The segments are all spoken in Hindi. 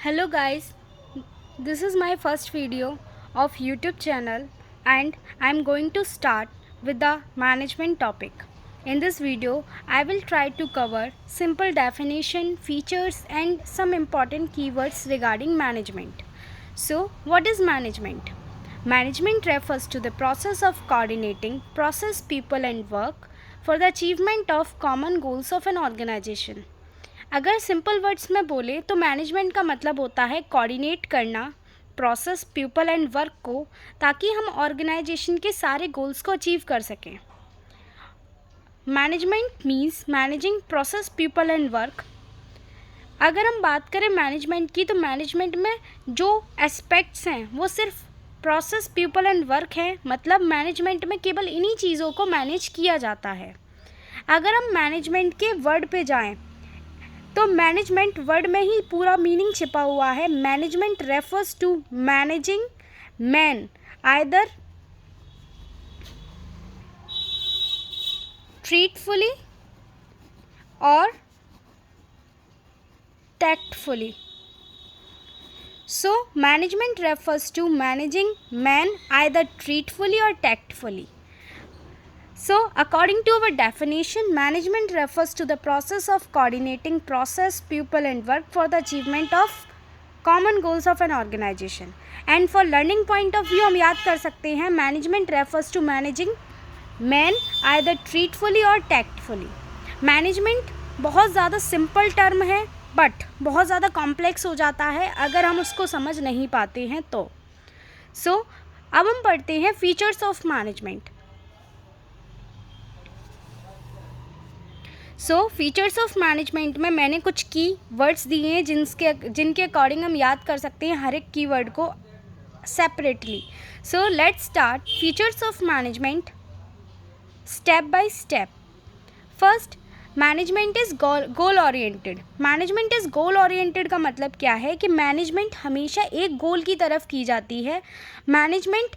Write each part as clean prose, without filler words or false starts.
Hello guys, this is my first video of YouTube channel and I am going to start with the management topic. In this video, I will try to cover simple definition, features and some important keywords regarding management. So, what is management? Management refers to the process of coordinating process, people and work for the achievement of common goals of an organization. अगर सिंपल वर्ड्स में बोले तो मैनेजमेंट का मतलब होता है कोऑर्डिनेट करना प्रोसेस पीपल एंड वर्क को, ताकि हम ऑर्गेनाइजेशन के सारे गोल्स को अचीव कर सकें. Management means managing process people and work. अगर हम बात करें मैनेजमेंट की तो मैनेजमेंट में जो एस्पेक्ट्स हैं वो सिर्फ प्रोसेस पीपल एंड वर्क हैं. मतलब मैनेजमेंट में केवल इन्हीं चीज़ों को मैनेज किया जाता है. अगर हम मैनेजमेंट के वर्ड पे जाएं तो मैनेजमेंट वर्ड में ही पूरा मीनिंग छिपा हुआ है. Management refers to managing man either tactfully और tactfully. So management refers to managing man either treatfully or tactfully. So according to our definition, management refers to the process of coordinating process, people and work for the achievement of common goals of an organization. And for learning point of view हम याद कर सकते हैं management refers to managing men either treatfully or tactfully. Management बहुत ज़्यादा सिंपल टर्म है बट बहुत ज़्यादा कॉम्प्लेक्स हो जाता है अगर हम उसको समझ नहीं पाते हैं तो. अब हम पढ़ते हैं features of management. Features of management में मैंने कुछ की वर्ड्स दिए हैं जिनके अकॉर्डिंग हम याद कर सकते हैं हर एक की वर्ड को separately. Let's start features of management step by step. First, management is goal oriented. Management is goal oriented का मतलब क्या है कि मैनेजमेंट हमेशा एक गोल की तरफ की जाती है. मैनेजमेंट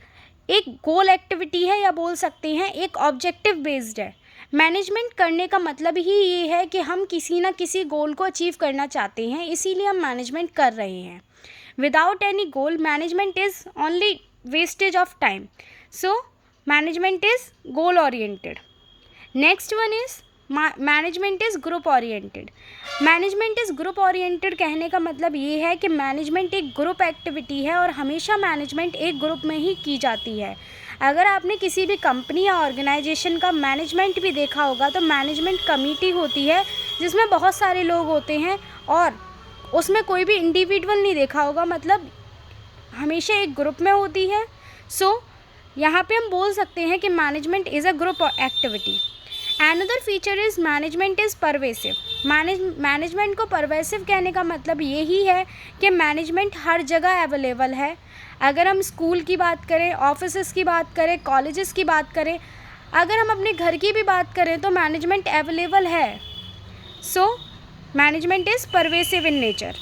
एक गोल एक्टिविटी है या बोल सकते हैं एक ऑब्जेक्टिव बेस्ड है. मैनेजमेंट करने का मतलब ही ये है कि हम किसी ना किसी गोल को अचीव करना चाहते हैं, इसीलिए हम मैनेजमेंट कर रहे हैं. Without any goal management is only wastage of time. Management is goal oriented. Next one is management is group oriented. Management is group oriented कहने का मतलब ये है कि मैनेजमेंट एक ग्रुप एक्टिविटी है और हमेशा मैनेजमेंट एक ग्रुप में ही की जाती है. अगर आपने किसी भी कंपनी या ऑर्गेनाइजेशन का मैनेजमेंट भी देखा होगा तो मैनेजमेंट कमेटी होती है जिसमें बहुत सारे लोग होते हैं और उसमें कोई भी इंडिविजुअल नहीं देखा होगा, मतलब हमेशा एक ग्रुप में होती है. यहाँ पे हम बोल सकते हैं कि management is a group activity. Another feature is management is pervasive. Management को परवेसिव कहने का मतलब यही है कि मैनेजमेंट हर जगह अवेलेबल है. अगर हम स्कूल की बात करें, ऑफिसेस की बात करें, कॉलेजेस की बात करें, अगर हम अपने घर की भी बात करें तो मैनेजमेंट अवेलेबल है. Management is pervasive in nature.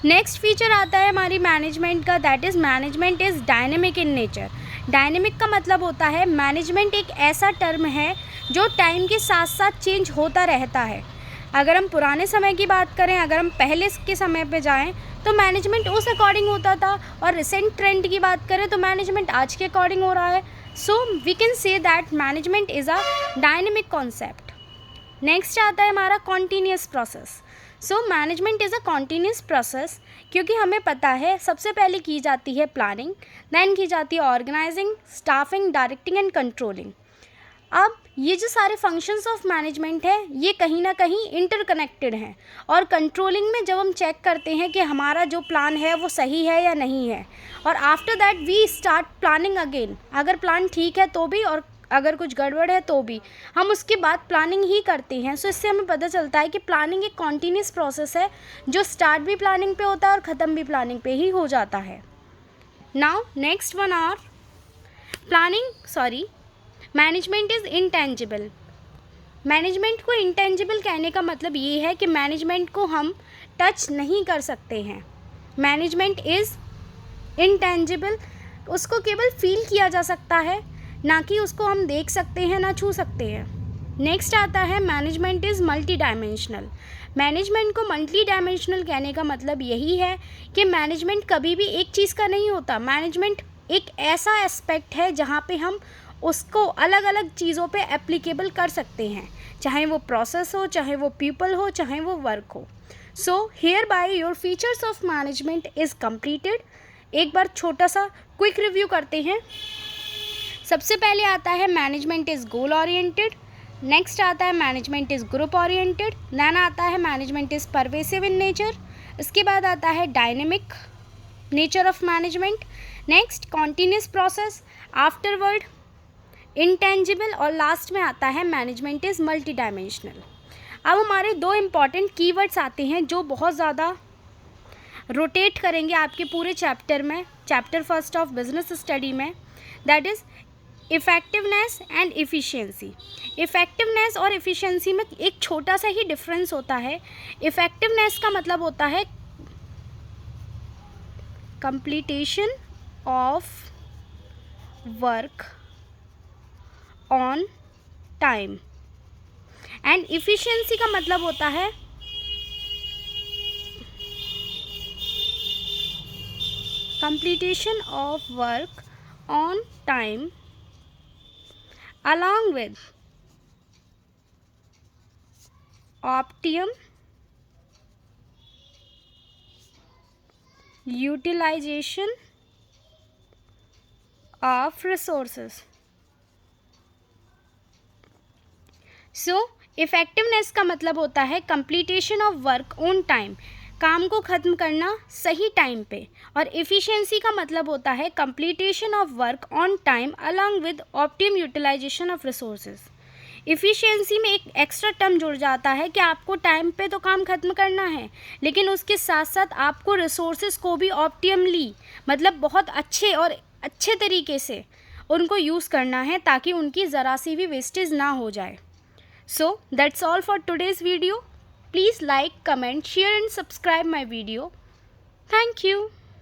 Next feature आता है हमारी मैनेजमेंट का, that is management is dynamic in nature. Dynamic का मतलब होता है मैनेजमेंट एक ऐसा टर्म है जो टाइम के साथ साथ चेंज होता रहता है. अगर हम पुराने समय की बात करें, अगर हम पहले के समय पे जाएं तो मैनेजमेंट उस अकॉर्डिंग होता था और रिसेंट ट्रेंड की बात करें तो मैनेजमेंट आज के अकॉर्डिंग हो रहा है. We can say that management is a dynamic concept. Next आता है हमारा continuous process. Management is a continuous process क्योंकि हमें पता है सबसे पहले की जाती है प्लानिंग, देन की जाती है organising, staffing, directing and controlling. अब ये जो सारे फंक्शंस ऑफ मैनेजमेंट है ये कहीं ना कहीं इंटरकनेक्टेड हैं और कंट्रोलिंग में जब हम चेक करते हैं कि हमारा जो प्लान है वो सही है या नहीं है, और after that we start planning again. अगर प्लान ठीक है तो भी और अगर कुछ गड़बड़ है तो भी हम उसके बाद प्लानिंग ही करते हैं. इससे हमें पता चलता है कि प्लानिंग एक कॉन्टीन्यूस प्रोसेस है जो स्टार्ट भी प्लानिंग पे होता है और ख़त्म भी प्लानिंग पे ही हो जाता है. Now next one are management is intangible. Management को इंटेंजिबल कहने का मतलब ये है कि मैनेजमेंट को हम टच नहीं कर सकते हैं. मैनेजमेंट इज़ इंटेंजिबल, उसको केवल फील किया जा सकता है, ना कि उसको हम देख सकते हैं ना छू सकते हैं. नेक्स्ट आता है management is multi dimensional. Management को मल्टी डायमेंशनल कहने का मतलब यही है कि मैनेजमेंट कभी भी एक चीज़ का नहीं होता। मैनेजमेंट एक ऐसा एस्पेक्ट है जहाँ पे हम उसको अलग अलग चीज़ों पे एप्लीकेबल कर सकते हैं, चाहे वो प्रोसेस हो, चाहे वो पीपल हो, चाहे वो वर्क हो। So here by your features of management is completed. एक बार छोटा सा क्विक रिव्यू करते हैं। सबसे पहले आता है management is goal oriented, next आता है management is group oriented, then आता है management is pervasive in nature, इसके बाद आता है dynamic nature of management, next continuous process, afterward intangible, और लास्ट में आता है मैनेजमेंट इज़ मल्टी डायमेंशनल। अब हमारे दो इम्पॉर्टेंट कीवर्ड्स आते हैं जो बहुत ज़्यादा रोटेट करेंगे आपके पूरे चैप्टर में, chapter first of business study में, that is effectiveness and efficiency. Effectiveness और इफ़िशियंसी में एक छोटा सा ही डिफरेंस होता है। इफ़ेक्टिवनेस का मतलब होता है completion of work on time, and efficiency का मतलब होता है completion of work on time along with optimum utilization of resources. So effectiveness का मतलब होता है completion of work on time, काम को ख़त्म करना सही टाइम पे, और इफ़िशियंसी का मतलब होता है completion of work on time along with optimum utilisation of resources. Efficiency में एक एक्स्ट्रा टर्म जुड़ जाता है कि आपको टाइम पे तो काम ख़त्म करना है, लेकिन उसके साथ साथ आपको रिसोर्सेज को भी ऑप्टिमली, मतलब बहुत अच्छे तरीके से उनको यूज़ करना है ताकि उनकी ज़रा सी भी वेस्टेज ना हो जाए। So that's all for today's video. Please like, comment, share and subscribe my video. Thank you.